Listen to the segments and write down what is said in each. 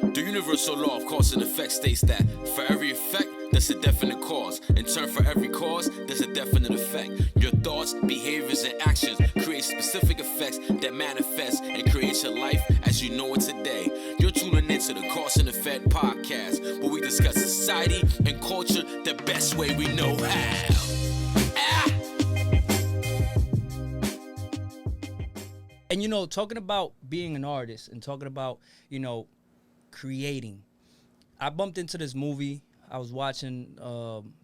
The universal law of cause and effect states that for every effect, there's a definite cause. In turn, for every cause, there's a definite effect. Your thoughts, behaviors, and actions create specific effects that manifest and create your life as you know it today. You're tuning into the Cause and Effect podcast, where we discuss society and culture the best way we know how. And, you know, talking about being an artist and talking about, you know, creating. I bumped into this movie I was watching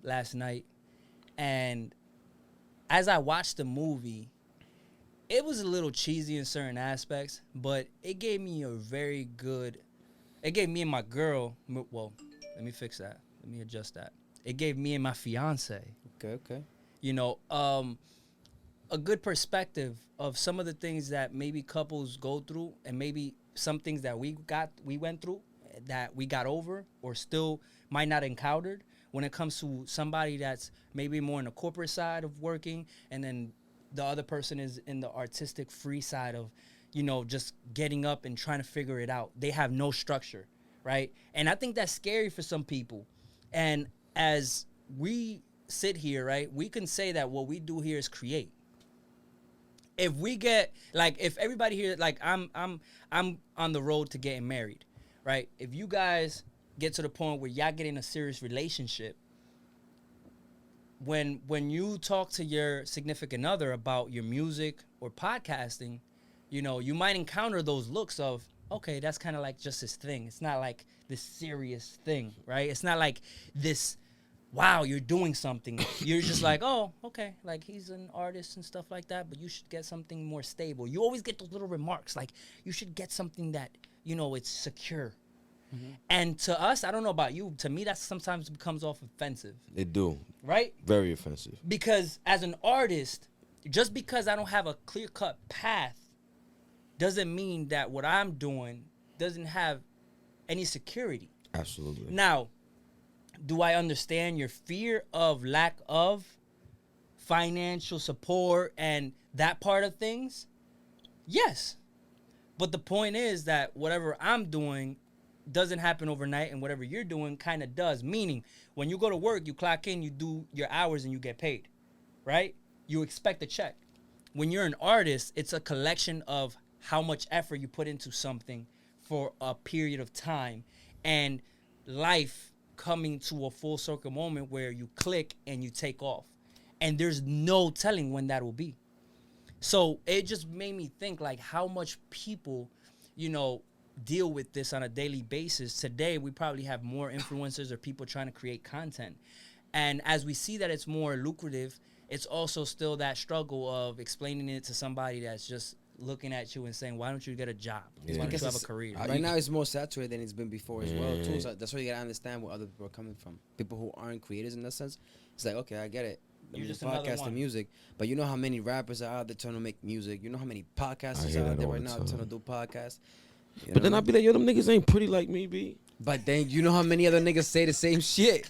last night. And as I watched the movie, it was a little cheesy in certain aspects, but it gave me it gave me and my girl, well, let me fix that. Let me adjust that. It gave me and my fiance. Okay. You know, a good perspective of some of the things that maybe couples go through, and maybe some things that we went through that we got over or still might not encountered when it comes to somebody that's maybe more in the corporate side of working, and then the other person is in the artistic free side of, you know, just getting up and trying to figure it out. They have no structure, right? And I think that's scary for some people. And as we sit here, right, we can say that what we do here is create. If we get, like, if everybody here, like, I'm on the road to getting married, right? If you guys get to the point where y'all get in a serious relationship, when you talk to your significant other about your music or podcasting, you know, you might encounter those looks of, okay, that's kind of like just his thing. It's not like this serious thing, right? It's not like this, wow, you're doing something. You're just like, oh, okay, like he's an artist and stuff like that, but you should get something more stable. You always get those little remarks, like you should get something that, you know, it's secure. Mm-hmm. And to us, I don't know about you, to me that sometimes becomes off offensive. It do. Right? Very offensive. Because as an artist, just because I don't have a clear-cut path doesn't mean that what I'm doing doesn't have any security. Absolutely. Now, do I understand your fear of lack of financial support and that part of things? Yes. But the point is that whatever I'm doing doesn't happen overnight, and whatever you're doing kind of does. Meaning, when you go to work, you clock in, you do your hours, and you get paid, right? You expect a check. When you're an artist, it's a collection of how much effort you put into something for a period of time, and life coming to a full circle moment where you click and you take off, and there's no telling when that will be. So it just made me think, like, how much people, you know, deal with this on a daily basis. Today we probably have more influencers or people trying to create content, and as we see that it's more lucrative, it's also still that struggle of explaining it to somebody that's just looking at you and saying, why don't you get a job? Why don't you have a career? Right now it's more saturated than it's been before as well, too. So that's why you gotta understand where other people are coming from. People who aren't creators in that sense. It's like, okay, I get it. You're just podcast and music, but you know how many rappers are out there trying to make music. You know how many podcasters are out there right now trying to do podcasts. But then I'd be like, yo, them niggas ain't pretty like me, B. But then you know how many other niggas say the same shit.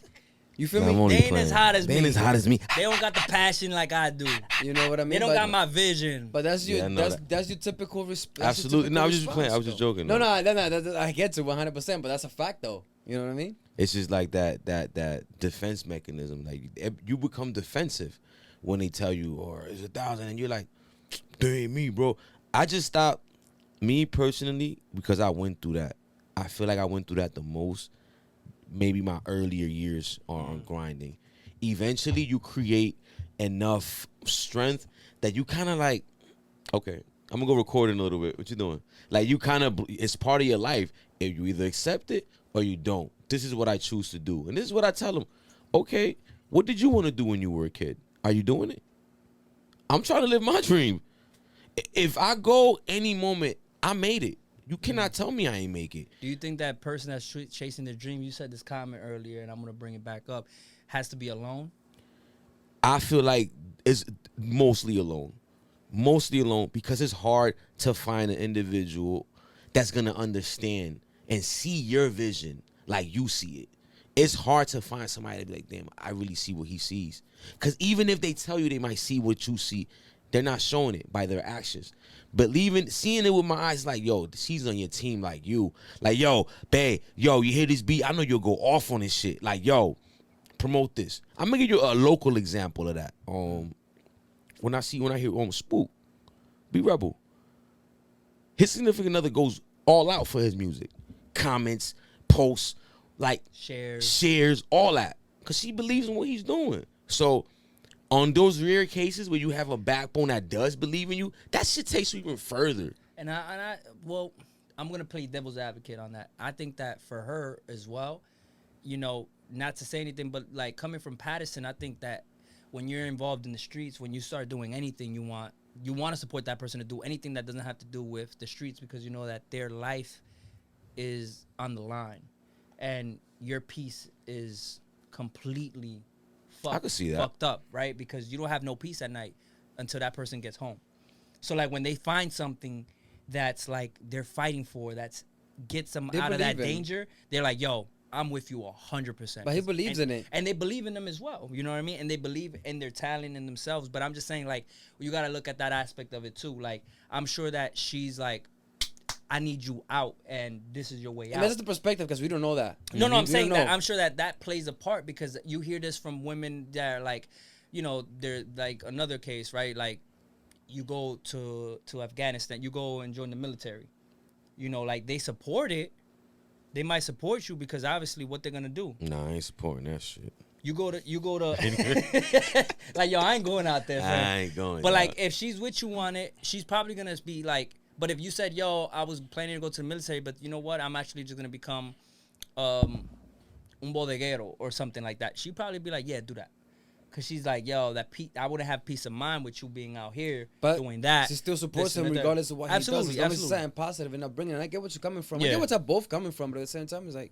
You feel me? They ain't as hot as me. They ain't as hot as me. They don't got the passion like I do. You know what I mean? They don't got my vision. But that's your that's your typical respect. Absolutely. No, I was just playing. I was just joking. No, I get to 100%, but that's a fact though. You know what I mean? It's just like that defense mechanism. Like you become defensive when they tell you, or it's 1,000, and you're like, they ain't me, bro. I just stopped. Me personally, because I went through that. I feel like I went through that the most. Maybe my earlier years on grinding. Eventually, you create enough strength that you kind of like, okay, I'm gonna go record in a little bit. What you doing? Like you kind of, it's part of your life. If you either accept it or you don't. This is what I choose to do, and this is what I tell them. Okay, what did you want to do when you were a kid? Are you doing it? I'm trying to live my dream. If I go any moment, I made it. You cannot tell me I ain't make it. Do you think that person that's chasing their dream, you said this comment earlier, and I'm going to bring it back up, has to be alone? I feel like it's mostly alone. Mostly alone because it's hard to find an individual that's going to understand and see your vision like you see it. It's hard to find somebody to be like, damn, I really see what he sees. Because even if they tell you they might see what you see, They're not showing it by their actions. Seeing it with my eyes, like, yo, she's on your team like you. Like, yo, babe, yo, you hear this beat? I know you'll go off on this shit. Like, yo, promote this. I'm gonna give you a local example of that. When I hear Spook, Be Rebel. His significant other goes all out for his music. Comments, posts, like shares, all that. Cause she believes in what he's doing. So on those rare cases where you have a backbone that does believe in you, that shit takes you even further. And I'm gonna play devil's advocate on that. I think that for her as well, you know, not to say anything, but like coming from Patterson, I think that when you're involved in the streets, when you start doing anything you want to support that person to do anything that doesn't have to do with the streets, because you know that their life is on the line, and your peace is completely I can see that. fucked up, right? Because you don't have no peace at night until that person gets home. So like when they find something that's like they're fighting for, that's gets them out of that danger, they're like, yo, I'm with you 100%. But he believes in it. And they believe in them as well. You know what I mean? And they believe in their talent and themselves. But I'm just saying, like, you got to look at that aspect of it too. Like, I'm sure that she's like, I need you out, and this is your way out. And that's the perspective, because we don't know that. No, I'm saying that I'm sure that plays a part, because you hear this from women that are like, you know, they're like another case, right? Like, you go to Afghanistan, you go and join the military. You know, like, they support it. They might support you because obviously what they're gonna do. Nah, I ain't supporting that shit. You go to like, yo, I ain't going out there, fam. I ain't going. But like, if she's with you on it, she's probably gonna be like, but if you said, yo, I was planning to go to the military, but you know what, I'm actually just gonna become un bodeguero or something like that, she'd probably be like, yeah, do that. Cause she's like, yo, I wouldn't have peace of mind with you being out here doing that. She still supports him regardless of what he does. As long as it's something positive and not bringing. And I get what you're coming from. I get what you're both coming from, but at the same time, it's like,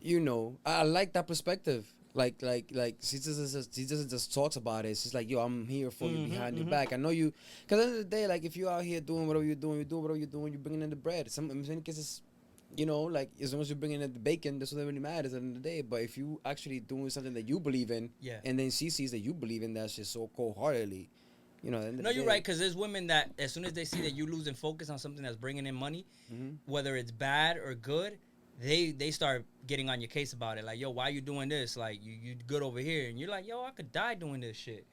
you know, I like that perspective. Like she doesn't just talks about it. She's like, yo, I'm here for you, behind your back. I know you. Cause at the end of the day, like, if you're out here doing whatever you're doing, you're bringing in the bread. In many cases, you know, like, as long as you're bringing in the bacon, that's what really matters at the end of the day. But if you actually doing something that you believe in, and then she sees that you believe in that shit so cold-heartedly, you know. No, you're right, because there's women that as soon as they see that you losing focus on something that's bringing in money, whether it's bad or good, they start getting on your case about it. Like, yo, why you doing this? Like, you good over here, and you're like, yo, I could die doing this shit.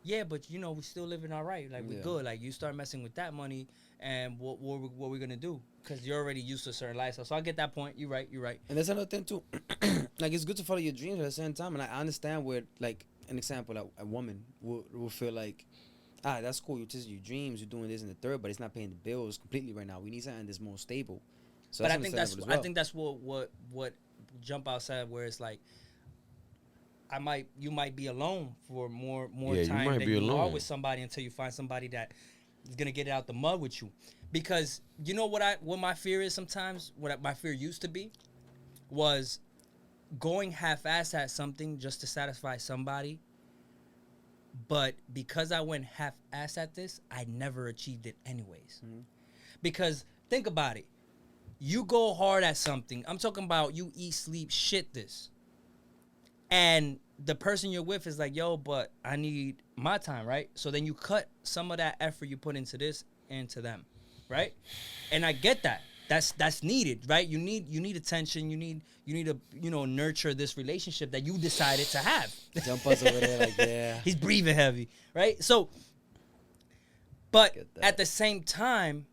Yeah, but you know, we still living all right. Like, we good. Like, you start messing with that money, and what we gonna do? Because you're already used to a certain lifestyle. So I get that point. You're right. And that's another thing too. Like, it's good to follow your dreams at the same time. And I understand where, like, an example, like, a woman will feel like, that's cool. You're just your dreams. You're doing this and the third, but it's not paying the bills completely right now. We need something that's more stable. So but I think that's what jump outside where it's like, you might be alone for more time than you are with somebody until you find somebody that is gonna get it out the mud with you. Because you know what my fear is sometimes. My fear used to be was going half-ass at something just to satisfy somebody. But because I went half-ass at this, I never achieved it anyways. Because think about it. You go hard at something. I'm talking about you eat, sleep, shit this. And the person you're with is like, yo, but I need my time, right? So then you cut some of that effort you put into this into them, right? And I get that. That's needed, right? You need attention. You need to, you know, nurture this relationship that you decided to have. Jump us over there, like, yeah. He's breathing heavy, right? So, but at the same time,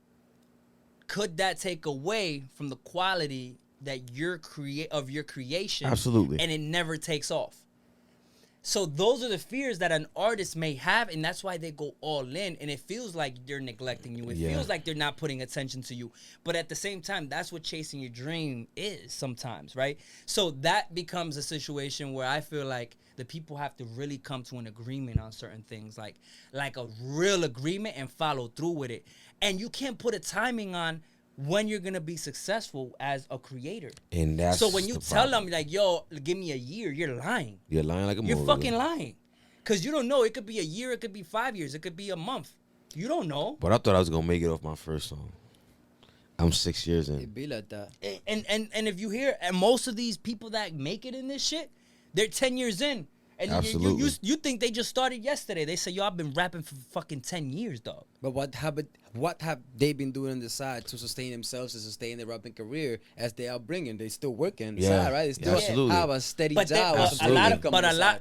could that take away from the quality that your creation? Absolutely. And it never takes off. So those are the fears that an artist may have, and that's why they go all in, and it feels like they're neglecting you. It feels like they're not putting attention to you. But at the same time, that's what chasing your dream is sometimes, right? So that becomes a situation where I feel like the people have to really come to an agreement on certain things, like a real agreement, and follow through with it. And you can't put a timing on when you're gonna be successful as a creator. And that's so when you tell them, like, yo, give me a year, you're lying. You're lying like a You're fucking lying. Because you don't know. It could be a year, it could be 5 years, it could be a month. You don't know. But I thought I was gonna make it off my first song. I'm 6 years in. It be like that. And if you hear, and most of these people that make it in this shit, they're 10 years in. And Absolutely. you think they just started yesterday. They say, yo, I've been rapping for fucking 10 years, dog. But what have they been doing on the side to sustain themselves and sustain their rapping career as they are bringing? They still working, Yeah. right? They still Absolutely. have a steady But job. a lot of,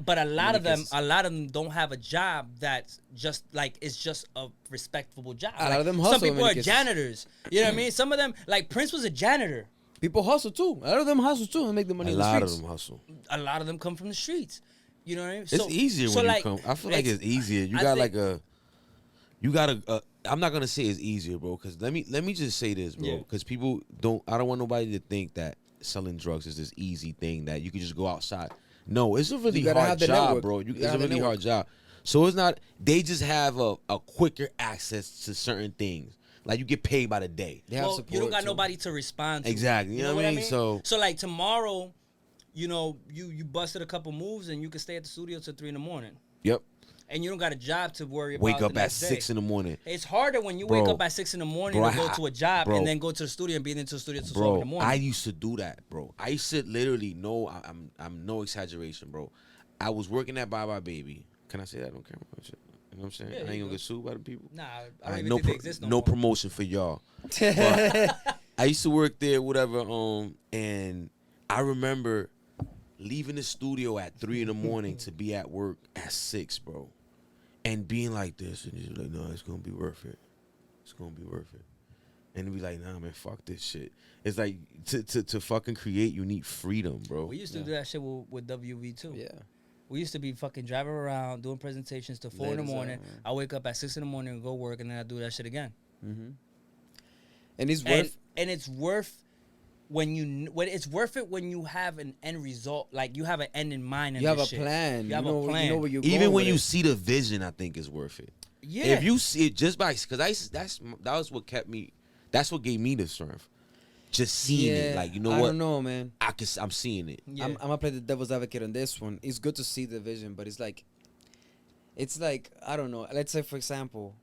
but a lot of them, Communicate. don't have a job that's just like it's just a respectable job. A lot of them Some hustle in people many are cases. janitors. You know what I mean? Some of them, like Prince was a janitor. People hustle too. A lot of them hustle too and make the money A in the lot streets. of them hustle. A lot of them come from the streets. You know what I mean? It's easier when you come. I feel like it's easier. You got like a. You got a. I'm not gonna say it's easier, bro. Because let me just say this, bro. Yeah. Because people don't. I don't want nobody to think that selling drugs is this easy thing that you can just go outside. No, it's a really You gotta hard have the job, network. bro. You It's gotta a have the really hard job. So it's not. They just have a quicker access to certain things. Like you get paid by the day. They have Well, support you don't got too. nobody to respond to. Exactly. You know what I mean? So like tomorrow, you know, you busted a couple moves and you can stay at the studio till 3 a.m. yep. And you don't got a job to worry about. Wake the up at next day. 6 in. It's harder when you Bro. wake up at 6 a.m. Bro, to go to a job bro. and then go to the studio and be into the studio till 12 Bro, in the morning. I used to do that, bro. I used to literally I'm no exaggeration, bro. I was working at Bye Bye Baby. Can I say that on camera? You know what I'm saying? Yeah, I ain't you gonna go. get sued by the people. Nah, I All don't right, even no think they exist no no more. promotion for y'all. But I used to work there, whatever. And I remember leaving the studio at 3 a.m. to be at work at 6, bro, and being like this, and you're like, no, it's gonna be worth it. It's gonna be worth it. And be like, nah, man, fuck this shit. It's like to fucking create, you need freedom, bro. We used to do that shit with WV too. Yeah. We used to be fucking driving around doing presentations till 4 in the Late as morning. hell, I wake up at 6 in the morning and go work, and then I do that shit again. Mm-hmm. And it's And, worth. and it's worth it's worth it when you have an end result, like you have an end in mind. You have a shit. plan. You have a plan. You know where you're Even going when with you it. see the vision, I think is worth it. Yeah. If you see it just by, because that was what kept me. That's what gave me the strength. Just seeing it, like, you know I what? don't know, man. I'm seeing it. Yeah. I'm gonna play the devil's advocate on this one. It's good to see the vision, but it's like I don't know. Let's say, for example,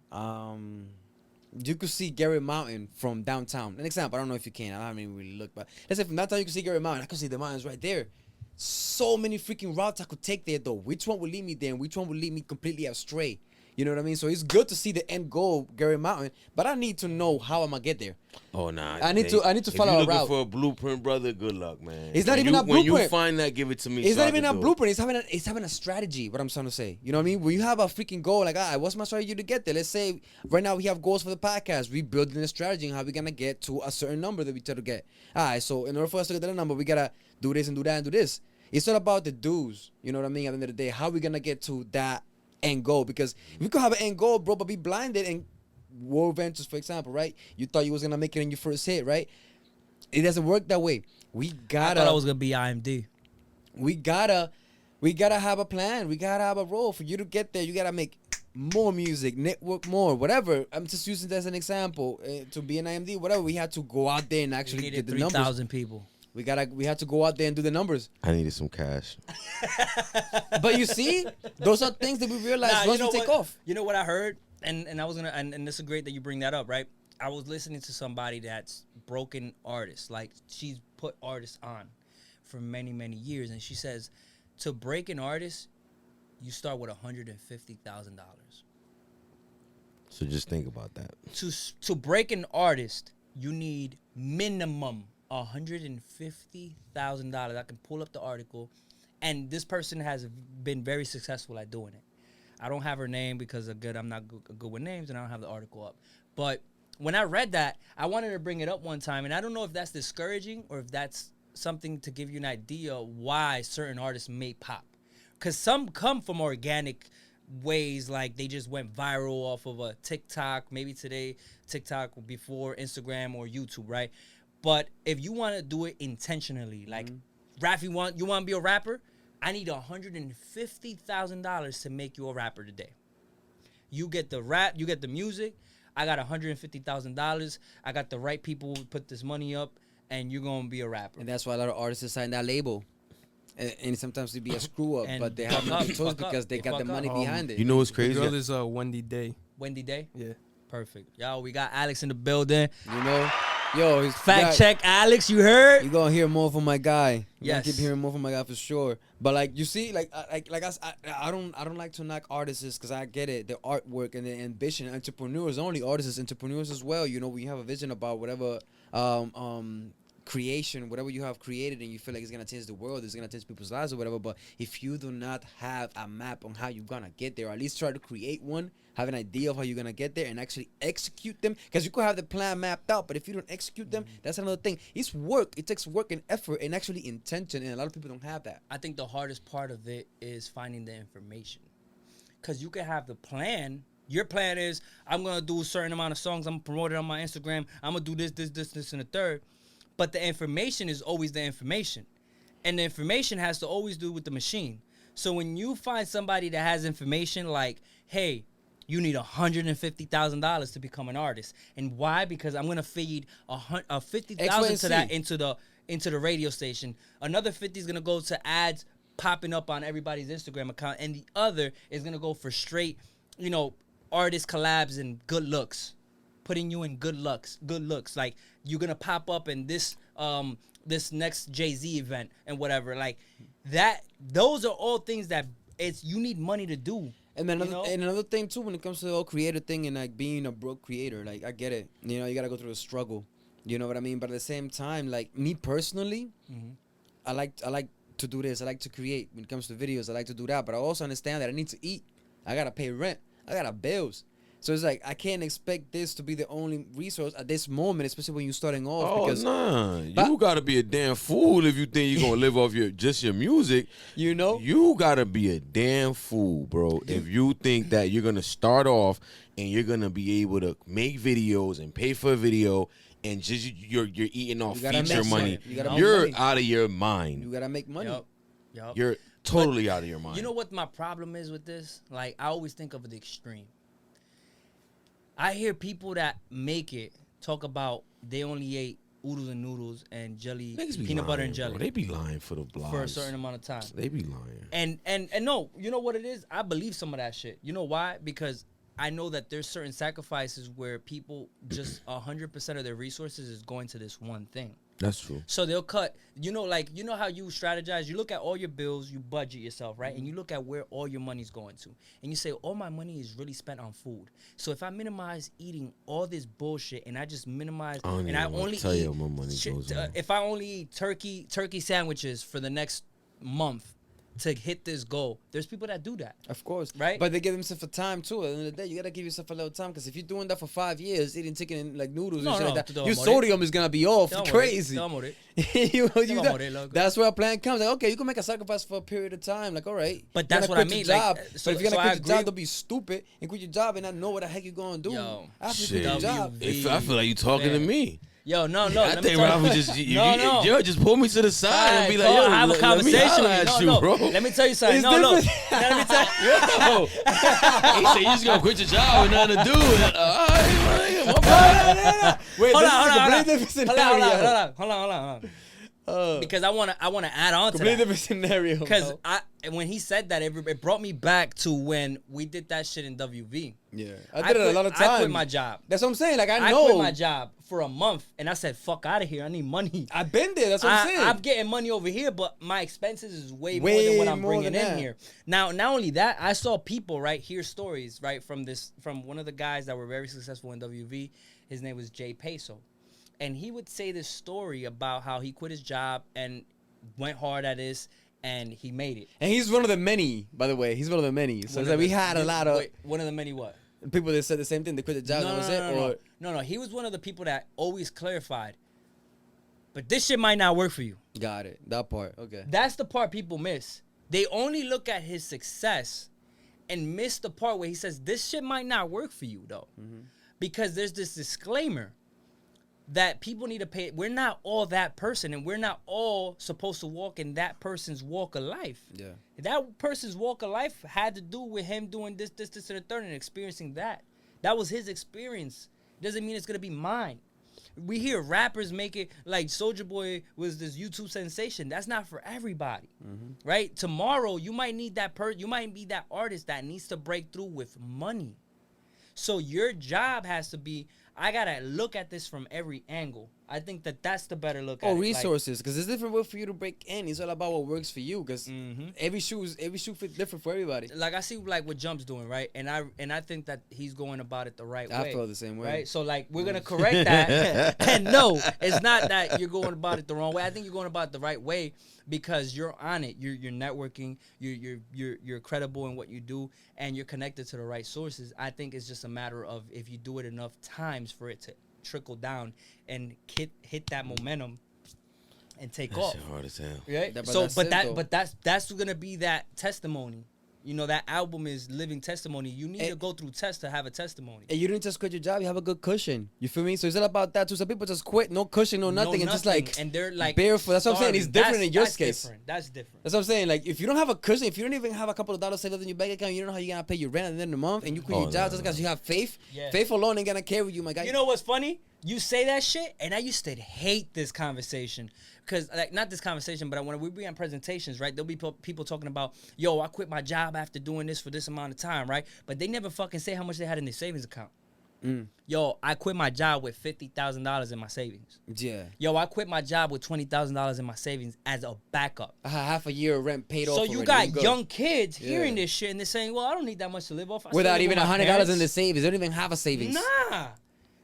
you could see Gary Mountain from downtown. An example, I don't know if you can. I haven't even really looked, but let's say from downtown you can see Gary Mountain. I can see the mountains right there. So many freaking routes I could take there, though. Which one will lead me there, and which one will lead me completely astray? You know what I mean? So it's good to see the end goal, Gary Mountain, but I need to know how I'm gonna get there. Oh nah. I need to follow a If you're looking route. for a blueprint, brother, good luck, man. It's not When even you- a When you blueprint. find that, give it to me. It's so not I even can a do it. blueprint. It's having a strategy. What I'm trying to say, you know what I mean? When you have a freaking goal, like, what's my strategy to get there? Let's say right now we have goals for the podcast. We building a strategy on how we're gonna get to a certain number that we try to get. All right, so in order for us to get that number, we gotta do this and do that and do this. It's not about the do's. You know what I mean? At the end of the day, how we gonna get to that end goal? Because we could have an end goal, bro, but be blinded and World Ventures, for example, right? You thought you was gonna make it in your first hit, right? It doesn't work that way. I thought I was gonna be IMD. We gotta have a plan. We gotta have a role. For you to get there, you gotta make more music, network more, whatever. I'm just using that as an example. To be an IMD, whatever. We had to go out there and We actually needed get the numbers. 3,000 people. We had to go out there and do the numbers. I needed some cash. But you see, those are things that we realize Nah, once you know we take what? off. You know what I heard, and I was gonna, and this is great that you bring that up, right? I was listening to somebody that's broken artists, like she's put artists on for many years, and she says to break an artist, you start with $150,000. So just think about that. To break an artist, you need minimum $150,000. I can pull up the article, and this person has been very successful at doing it. I don't have her name because I'm not good with names, and I don't have the article up. But when I read that, I wanted to bring it up one time, and I don't know if that's discouraging or if that's something to give you an idea of why certain artists may pop. Because some come from organic ways, like they just went viral off of a TikTok, maybe today TikTok before Instagram or YouTube, right? But if you want to do it intentionally, like Raph, you want to be a rapper? I need $150,000 to make you a rapper today. You get the rap, you get the music. I got $150,000. I got the right people who put this money up, and you're gonna be a rapper. And that's why a lot of artists sign that label. And sometimes it be a screw up, And but they have no fuck up, choice fuck up. because they They got the fuck money up. behind it. You know what's The crazy? girl is Wendy Day. Wendy Day, Yeah. perfect. Yo, we got Alex in the building. You know? Yo, Fact check, Alex. You heard? You're gonna hear more from my guy. You're Yes. gonna keep hearing more from my guy for sure. But like you see, I don't like to knock artists because I get it, the artwork and the ambition. Entrepreneurs only, artists, entrepreneurs as well. You know, when you have a vision about whatever creation, whatever you have created, and you feel like it's gonna change the world, it's gonna change people's lives or whatever. But if you do not have a map on how you're gonna get there, or at least try to create one, have an idea of how you're gonna get there, and actually execute them, because you could have the plan mapped out, but if you don't execute them, that's another thing. It's work. It takes work and effort and actually intention, and a lot of people don't have that. I think the hardest part of it is finding the information, because you can have the plan. Your plan is, I'm gonna do a certain amount of songs, I'm gonna promote it on my Instagram, I'm gonna do this, and the third. But the information is always the information. And the information has to always do with the machine. So when you find somebody that has information like, hey, you need $150,000 to become an artist. And why? Because I'm gonna feed $50,000 to that into the radio station. Another 50 is gonna go to ads popping up on everybody's Instagram account, and the other is gonna go for straight, artist collabs and good looks. Putting you in good looks. Like, you're gonna pop up in this next Jay-Z event and whatever. Like that. Those are all things that you need money to do. And then another thing too, when it comes to the whole creator thing and like being a broke creator, like I get it. You gotta go through a struggle. You know what I mean? But at the same time, like me personally, I like to do this. I like to create. When it comes to videos, I like to do that. But I also understand that I need to eat. I gotta pay rent. I gotta bills. So it's like I can't expect this to be the only resource at this moment, especially when you're starting off. You gotta be a damn fool if you think you're gonna live off your music. You gotta be a damn fool, bro, if you think that you're gonna start off and you're gonna be able to make videos and pay for a video and just you're eating off feature money. You're out of your mind. You gotta make money. Yep. You're totally out of your mind. You know what my problem is with this? Like, I always think of the extreme. I hear people that make it talk about they only ate oodles and noodles and jelly, peanut butter and jelly. Bro. They be lying for the blogs. For a certain amount of time. They be lying. And no, you know what it is? I believe some of that shit. You know why? Because I know that there's certain sacrifices where people just 100% of their resources is going to this one thing. That's true. So they'll cut, you know how you strategize? You look at all your bills, you budget yourself, right? And you look at where all your money's going to. And you say, all my money is really spent on food. So if I minimize eating all this bullshit and I just minimize, and I only tell you where my money goes on. If I only eat turkey sandwiches for the next month to hit this goal, there's people that do that. Of course. Right? But they give themselves a time too. At the end of the day, you gotta give yourself a little time, because if you're doing that for 5 years, eating chicken and like noodles and shit like that, your sodium is gonna be off. Crazy. That's where a plan comes. Like, okay, you can make a sacrifice for a period of time. Like, all right. But that's what I mean. Job, but if you're gonna quit your job, don't be stupid and quit your job and not know what the heck you're gonna do after you quit your job. I feel like you talking to me. Yo, no. I think Rob would just pull me to the side and be like, yo, have a conversation with you, bro. Let me tell you something. Let me tell you. He said, you just gonna quit your job with nothing to do. Wait, hold on. Because I wanna add on to that. Completely different scenario. Because when he said that, it brought me back to when we did that shit in WV. Yeah, I did it a lot of times. I quit my job. That's what I'm saying. Like, I quit my job for a month, and I said, "Fuck out of here! I need money." I've been there. That's what I'm saying. I'm getting money over here, but my expenses is way more than what I'm bringing in here. Now, not only that, I saw people hear stories from one of the guys that were very successful in WV. His name was Jay Peso. And he would say this story about how he quit his job and went hard at this, and he made it. And he's one of the many, by the way. He's one of the many. So we had a lot of... Wait, one of the many what? People that said the same thing. They quit the job. No. He was one of the people that always clarified, but this shit might not work for you. Got it. That part. Okay. That's the part people miss. They only look at his success and miss the part where he says, this shit might not work for you, though. Mm-hmm. Because there's this disclaimer that people need to pay. We're not all that person, and we're not all supposed to walk in that person's walk of life. Yeah. That person's walk of life had to do with him doing this, and the third, and experiencing that. That was his experience. Doesn't mean it's gonna be mine. We hear rappers make it like Soulja Boy was this YouTube sensation. That's not for everybody, right? Tomorrow you might need that you might be that artist that needs to break through with money. So your job has to be, I gotta look at this from every angle. I think that that's the better look at Or it. resources, because it's different way for you to break in. It's all about what works for you, because Mm-hmm. every shoe fits different for everybody. Like I see like what Jump's doing, right? And I think that he's going about it the right way. I feel the same way. Right? So like we're gonna correct that. And no, it's not that you're going about it the wrong way. I think you're going about it the right way because you're on it. You're networking, you're credible in what you do, and you're connected to the right sources. I think it's just a matter of if you do it enough times for it to trickle down and hit that momentum and take off. That's hard as hell. Right? But that's gonna be that testimony. You know, that album is living testimony. You need to go through tests to have a testimony. And you didn't just quit your job, you have a good cushion. You feel me? So it's all about that too. Some people just quit, no cushion, no nothing, and just like, and they're like barefoot. That's what I'm saying. It's different in your case. That's different. That's what I'm saying. Like, if you don't have a cushion, if you don't even have a couple of dollars saved up in your bank account, you don't know how you're gonna pay your rent at the end of the month, and you quit your job just because you have faith. Yeah. Faith alone ain't gonna carry you, my guy. You know what's funny? You say that shit, and I used to hate this conversation. Because, like, not this conversation, but when we be on presentations, right, there'll be people talking about, yo, I quit my job after doing this for this amount of time, right? But they never fucking say how much they had in their savings account. Yo, I quit my job with $50,000 in my savings. Yeah. Yo, I quit my job with $20,000 in my savings as a backup. I had half a year of rent paid off. So you got young kids hearing this shit and they're saying, well, I don't need that much to live off. Without even $100 in the savings. They don't even have a savings. Nah.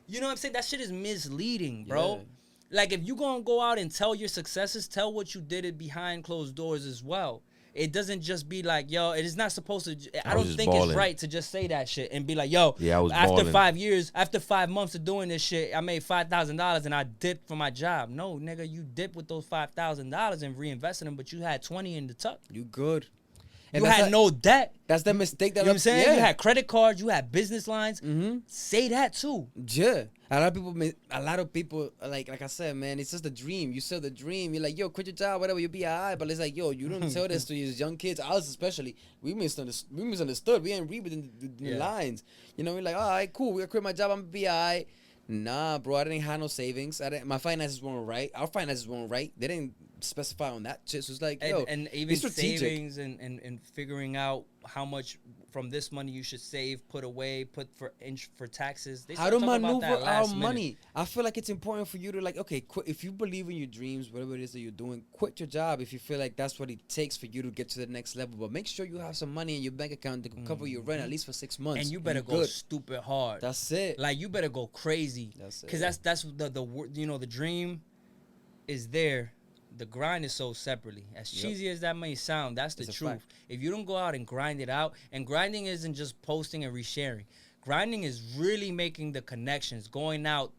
You know what I'm saying? That shit is misleading, bro. Yeah. Like, if you gonna go out and tell your successes, tell what you did it behind closed doors as well. It doesn't just be like, yo, it is not supposed to. I don't think it's right to just say that shit and be like, yo, yeah, I was after balling. 5 years, after 5 months of doing this shit, I made $5,000 and I dipped from my job. No, nigga, you dipped with those $5,000 and reinvested them, but you had 20 in the tuck. You good. And you had no debt. That's the mistake that you know what I'm saying? Yeah. You had credit cards, you had business lines. Mm-hmm. Say that too. Yeah. A lot of people, like I said, man, it's just a dream. You sell the dream. You're like, yo, quit your job, whatever, you'll be all right. But it's like, yo, you don't tell this to these young kids. Us especially, we misunderstood. We ain't read within the lines. You know, we're like, all right, cool. We'll quit my job, I'm going to be all right. Nah, bro, I didn't have no savings. My finances weren't right. Our finances weren't right. They didn't specify on that shit. So it's like, yo, and even savings and figuring out how much from this money you should save, put away, put for taxes. How to maneuver our money. I feel like it's important for you to, like, okay, quit. If you believe in your dreams, whatever it is that you're doing, quit your job if you feel like that's what it takes for you to get to the next level. But make sure you have some money in your bank account to cover your rent at least for 6 months. And you better go stupid hard. That's it. Like, you better go crazy. That's it. Because that's the you know, the dream is there. The grind is so separately. As cheesy as that may sound, that's the truth. If you don't go out and grind it out, and grinding isn't just posting and resharing. Grinding is really making the connections, going out,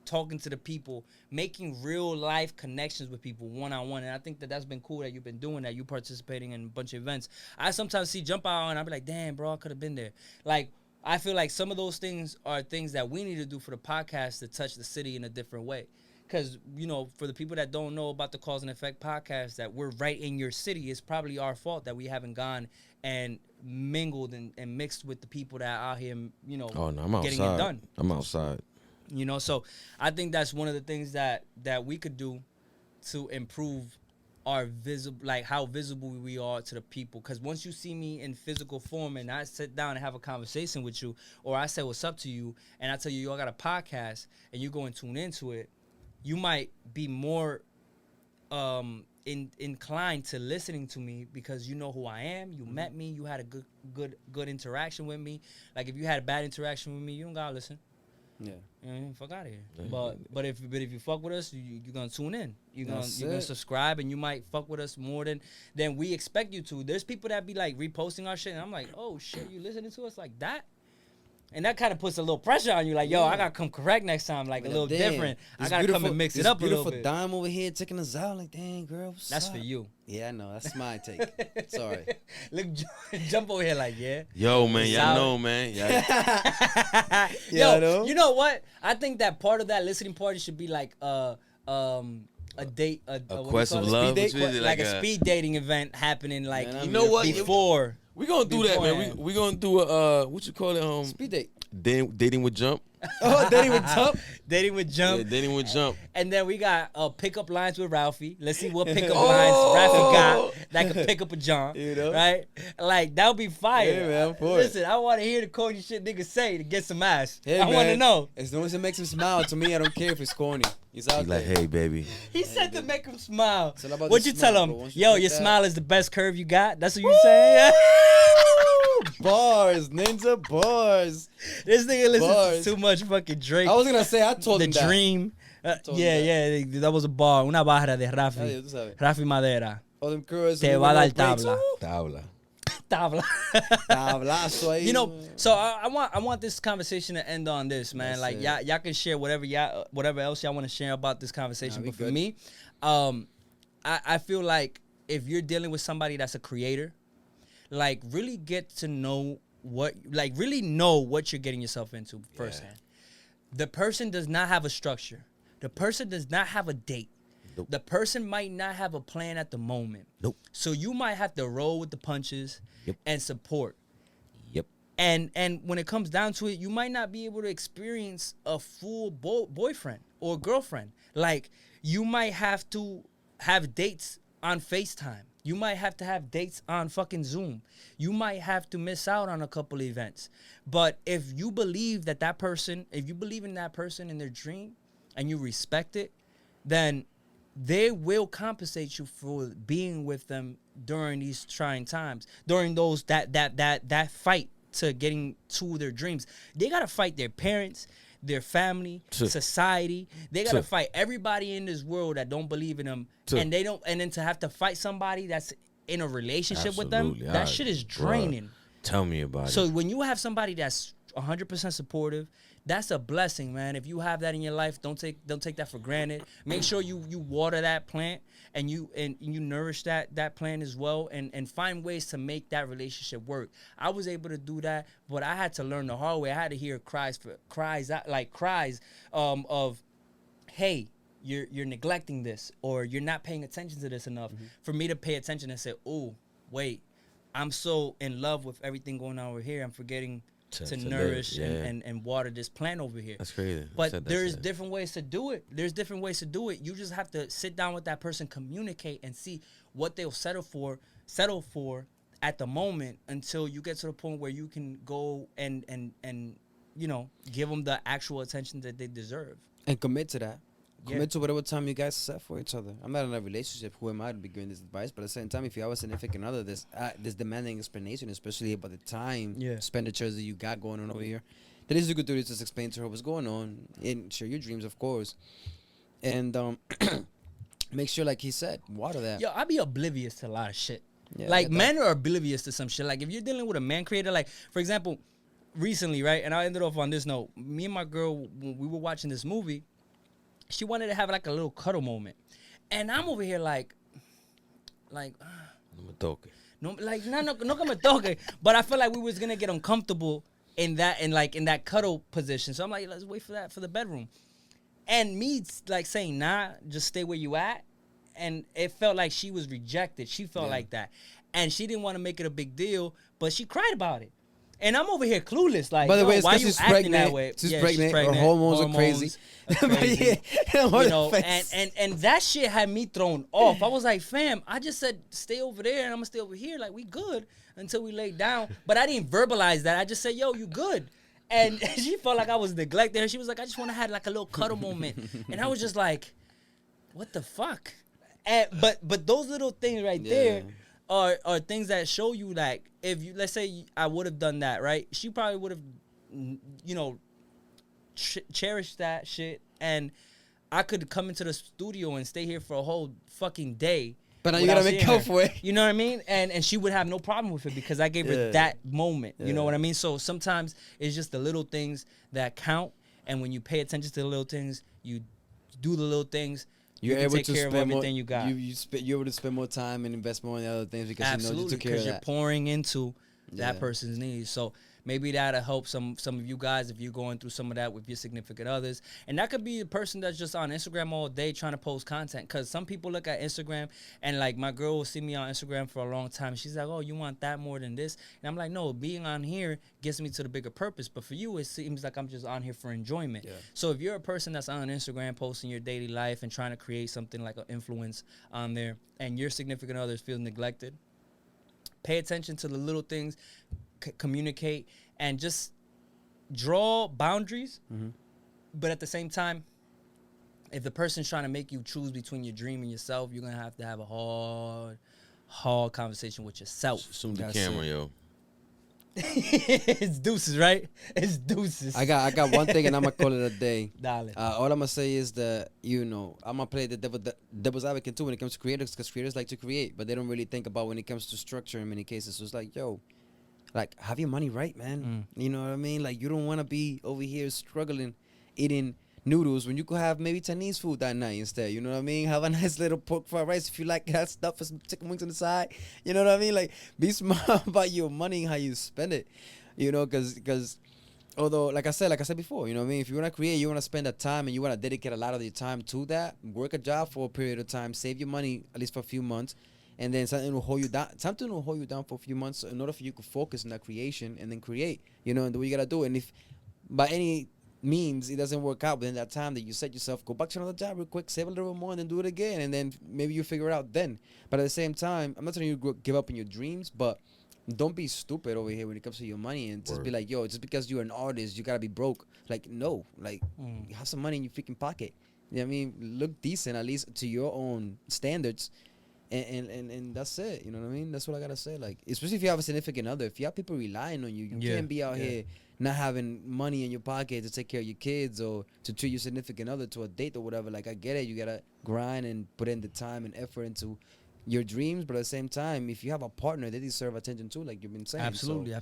talking to the people, making real life connections with people one-on-one. And I think that's been cool that you've been doing that. You participating in a bunch of events. I sometimes see Jump Out and I'll be like, damn, bro, I could have been there. Like, I feel like some of those things are things that we need to do for the podcast to touch the city in a different way. Because, you know, for the people that don't know about the Cause and Effect podcast, that we're right in your city, it's probably our fault that we haven't gone and mingled and mixed with the people that are out here, you know, getting it done. I'm outside. You know, so I think that's one of the things that we could do to improve our visible, like how visible we are to the people. Because once you see me in physical form and I sit down and have a conversation with you, or I say what's up to you, and I tell you, yo, I got a podcast, and you go and tune into it, you might be more inclined to listening to me because you know who I am. You met me. You had a good interaction with me. Like, if you had a bad interaction with me, you don't gotta listen. Yeah. Fuck out of here. But if you fuck with us, you're gonna tune in. You're gonna subscribe, and you might fuck with us more than we expect you to. There's people that be like reposting our shit, and I'm like, oh shit, you listening to us like that? And that kind of puts a little pressure on you, like, yo, I gotta come correct next time, like a little different. I gotta come and mix it up a little bit. Beautiful dime over here taking us out, like, dang, girl, what's That's up? for you. Yeah, I know. That's my take. Sorry. Look, Jump over here, like, yeah. Yo, man, y'all know, man. Yo, you know what? I think that part of that listening party should be like a date, a quest of love, like a speed dating event happening, like, man, you know what? Before. We're gonna do that, man. We're gonna do a what you call it? Speed date. Dating with Jump. Oh, dating with Jump. Dating with Jump. Yeah, dating with Jump. And then we got pickup lines with Ralphie. Let's see what pickup lines Ralphie got that could pick up a John. You know? Right? Like, that would be fire. Yeah, man, I'm for Listen, I want to hear the corny shit niggas say to get some ass. Hey, I want to man, know. As long as it makes him smile, to me, I don't care if it's corny. He's out He's there. like, hey, baby. He said to make him smile. It's all about What'd the you tell smile, him? bro. Once you Yo, take your that- smile is the best curve you got? That's what you saying? Bars, ninja bars. This nigga listens Bars. to too much fucking Drake. I was gonna say I told The him that. Dream. Told Yeah, him yeah, that was a bar. Una barra de Ay, Rafi. tú sabes. Rafi Madera. All them curls. Te va a dar tabla. Tabla. Tabla. Tablazo ahí. You know, so I want this conversation to end on this, man. That's Like it. y'all can share whatever else y'all want to share about this conversation. Nah, we But for good. me, I feel like if you're dealing with somebody that's a creator, like really get to know really know what you're getting yourself into firsthand. The person does not have a structure. The person does not have a date. Nope. The person might not have a plan at the moment. Nope. So you might have to roll with the punches Yep. and support. Yep. And when it comes down to it, you might not be able to experience a full boyfriend or girlfriend. Like, you might have to have dates on FaceTime. You might have to have dates on fucking Zoom. You might have to miss out on a couple events. But if you believe that person, if you believe in that person in their dream and you respect it, then they will compensate you for being with them during these trying times, during those that fight to getting to their dreams. They gotta fight their parents, their family, society. They gotta fight everybody in this world that don't believe in them, and they don't. And then to have to fight somebody that's in a relationship with them, Absolutely. that shit is draining. Bruh, tell me about So it. when you have somebody that's 100% supportive, that's a blessing, man. If you have that in your life, don't take that for granted. Make sure you water that plant and you nourish that plant as well, and find ways to make that relationship work. I was able to do that, but I had to learn the hard way. I had to hear cries of, hey, you're neglecting this, or you're not paying attention to this enough, for me to pay attention and say, oh, wait, I'm so in love with everything going on over here, I'm forgetting to nourish live, and water this plant over here. That's crazy. But there's different ways to do it. There's different ways to do it. You just have to sit down with that person, communicate, and see what they'll settle for at the moment, until you get to the point where you can go and give them the actual attention that they deserve. And commit to that. Yeah. Commit to whatever time you guys set for each other. I'm not in a relationship. Who am I to be giving this advice? But at the same time, if you have a significant other, this demanding explanation, especially about the time expenditures that you got going on over here, the least you could do is just explain to her what's going on and share your dreams, of course. And make sure, like he said, water that. Yo, I be oblivious to a lot of shit. Yeah, like, I get that. men are oblivious to some shit. Like, if you're dealing with a man creator, like, for example, recently, right? And I ended off on this note. Me and my girl, when we were watching this movie, she wanted to have like a little cuddle moment, and I'm over here like, No me toque. no que me toque, but I feel like we was gonna get uncomfortable in that cuddle position. So I'm like, let's wait for the bedroom, and me like saying nah, just stay where you at, and it felt like she was rejected. She felt like that, and she didn't want to make it a big deal, but she cried about it. And I'm over here clueless, like, By the way, it's why 'cause you she's acting pregnant. that way? She's Yeah, pregnant. Her hormones are crazy. crazy. Yeah, You know, and that shit had me thrown off. I was like, fam, I just said stay over there and I'm gonna stay over here. Like, we good until we lay down. But I didn't verbalize that. I just said, yo, you good. And she felt like I was neglecting her. She was like, I just want to have like a little cuddle moment. And I was just like, what the fuck? And but those little things right there are things that show you, like, if you, let's say I would have done that, right? She probably would have, cherished that shit, and I could come into the studio and stay here for a whole fucking day. But now you without gotta make seeing up her. for it. You know what I mean? And she would have no problem with it because I gave her that moment. You know what I mean? So sometimes it's just the little things that count, and when you pay attention to the little things, you do the little things. You're you can able take to care of spend more. everything you got. You're able to spend more time and invest more in the other things because you know you Absolutely, took care of because you're that. pouring into that Yeah. person's needs. So Maybe that'll help some of you guys if you're going through some of that with your significant others. And that could be a person that's just on Instagram all day trying to post content. Because some people look at Instagram and like my girl will see me on Instagram for a long time. She's like, oh, you want that more than this? And I'm like, no, being on here gets me to the bigger purpose. But for you, it seems like I'm just on here for enjoyment. Yeah. So if you're a person that's on Instagram posting your daily life and trying to create something like an influence on there and your significant others feel neglected, pay attention to the little things, communicate, and just draw boundaries. Mm-hmm. But at the same time, if the person's trying to make you choose between your dream and yourself, you're going to have a hard conversation with yourself. Zoom the camera, yo. It's deuces, right? It's deuces. I got one thing, and I'm gonna call it a day. Dale. All I'm gonna say is that, I'm gonna play the devil's advocate too when it comes to creators, because creators like to create, but they don't really think about when it comes to structure in many cases. So it's like, have your money right, man. You know what I mean? Like, you don't want to be over here struggling eating noodles when you could have maybe Chinese food that night instead. You know what I mean? Have a nice little pork fried rice if you like that stuff, for some chicken wings on the side. You know what I mean? Like, be smart about your money and how you spend it. Because although, like I said before, you know what I mean? If you want to create, you want to spend that time and you want to dedicate a lot of your time to that, work a job for a period of time, save your money at least for a few months, and then something will hold you down. Something will hold you down for a few months in order for you to focus on that creation and then create, and do what you got to do. And if by any means it doesn't work out within that time that you set yourself, go back to another job real quick, save a little bit more, and then do it again, and then maybe you figure it out then. But at the same time, I'm not telling you to give up on your dreams, but don't be stupid over here when it comes to your money and just be like, just because you're an artist, you gotta be broke. Like, no, like have some money in your freaking pocket. You know what I mean? Look decent, at least to your own standards. And that's it. You know what I mean? That's what I gotta say. Like, especially if you have a significant other, if you have people relying on you, you can't be out here not having money in your pocket to take care of your kids or to treat your significant other to a date or whatever. Like, I get it. You gotta grind and put in the time and effort into your dreams, but at the same time, if you have a partner, they deserve attention too, like you've been saying. Absolutely.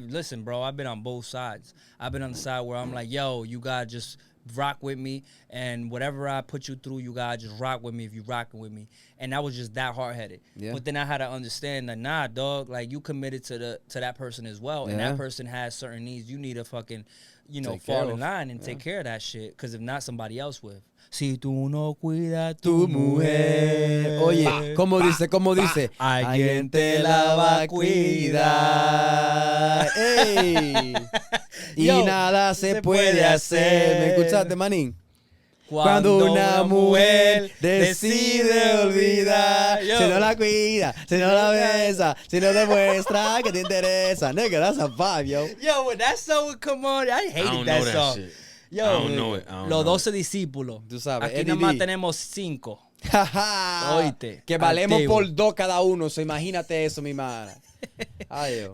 Listen, bro, I've been on both sides. I've been on the side where I'm like, yo, you gotta just rock with me, and whatever I put you through, you gotta just rock with me if you rocking with me. And I was just that hard-headed. Yeah. But then I had to understand that, nah, dog, like, you committed to that person as well, and that person has certain needs. You need to fucking, fall in line and take care of that shit, because if not, somebody else will. Si tú no cuidas tu mujer. Oye, ¿cómo dice? Alguien te la va a cuidar. ¡Ey! Y nada se puede hacer. ¿Me escuchaste, manín? Cuando una mujer decide olvidar, si no la cuida, si no la besa, si no demuestra que te interesa. Nigga, that's a vibe, yo. Yo, when that song would come on, I hated that song. Shit. Yo, I don't know it. Los 12 discípulos. Tú sabes, aquí nada más tenemos 5. Oíste. Que valemos por 2 cada uno. So imagínate eso, mi mana.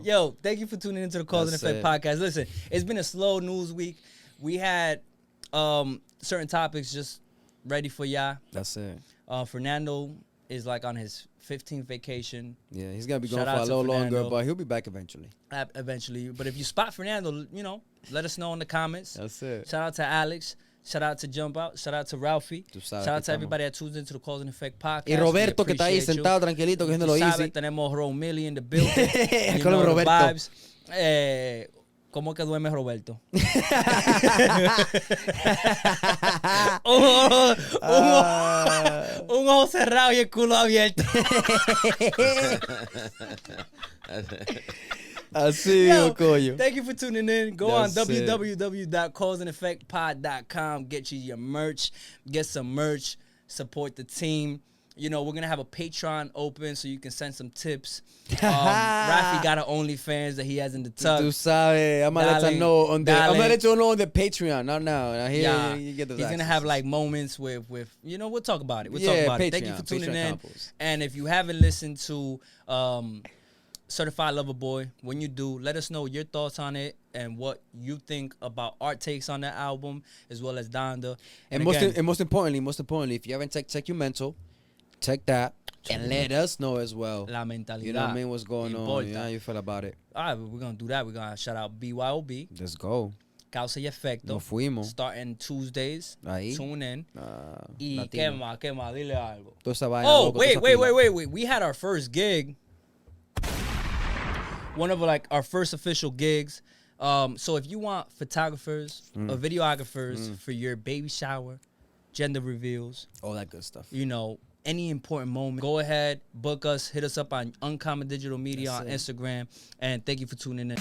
Yo, thank you for tuning into the Cause and Effect podcast. Listen, it's been a slow news week. We had certain topics just ready for y'all. That's it. Fernando is like on his 15th vacation. Yeah, he's going to be gone for a little longer, but he'll be back eventually. Eventually. But if you spot Fernando, let us know in the comments. That's it. Shout out to Alex. Shout out to Jump Out. Shout out to Ralphie. Shout out to everybody that tunes into the Cause and Effect podcast. Y Roberto, que está ahí sentado tranquilito, cogiéndolo easy. Tenemos Romilly in the building. Con Roberto. Vibes. ¿Cómo que duerme Roberto? un ojo cerrado y el culo abierto. Así, coño. Thank you for tuning in. Go on www.causeandeffectpod.com. Get you your merch. Get some merch. Support the team. We're going to have a Patreon open so you can send some tips. Rafi got an OnlyFans that he has in the tub. Tú sabes. I'm going to let you know on the Patreon. Not now. Here, you get those He's going to have like moments with we'll talk about it. We'll talk about it. Thank you for tuning in. Combos. And if you haven't listened to Certified Lover Boy, when you do, let us know your thoughts on it and what you think about our takes on that album, as well as Donda. And most importantly, if you haven't check your mental, check that and let us know as well. La mentalidad. You know what I mean? What's going on? How you feel about it? All right, we're going to do that. We're going to shout out BYOB. Let's go. Causa y Efecto. Nos fuimos. Starting Tuesdays. Ahí. Tune in. Y Latino. qué más, dile algo. Toda esa vaina, oh, loco, wait. We had our first gig. one of like our first official gigs. So if you want photographers or videographers for your baby shower, gender reveals, all that good stuff, you know, any important moment, go ahead, book us, hit us up on Uncommon Digital Media on Instagram, and thank you for tuning in.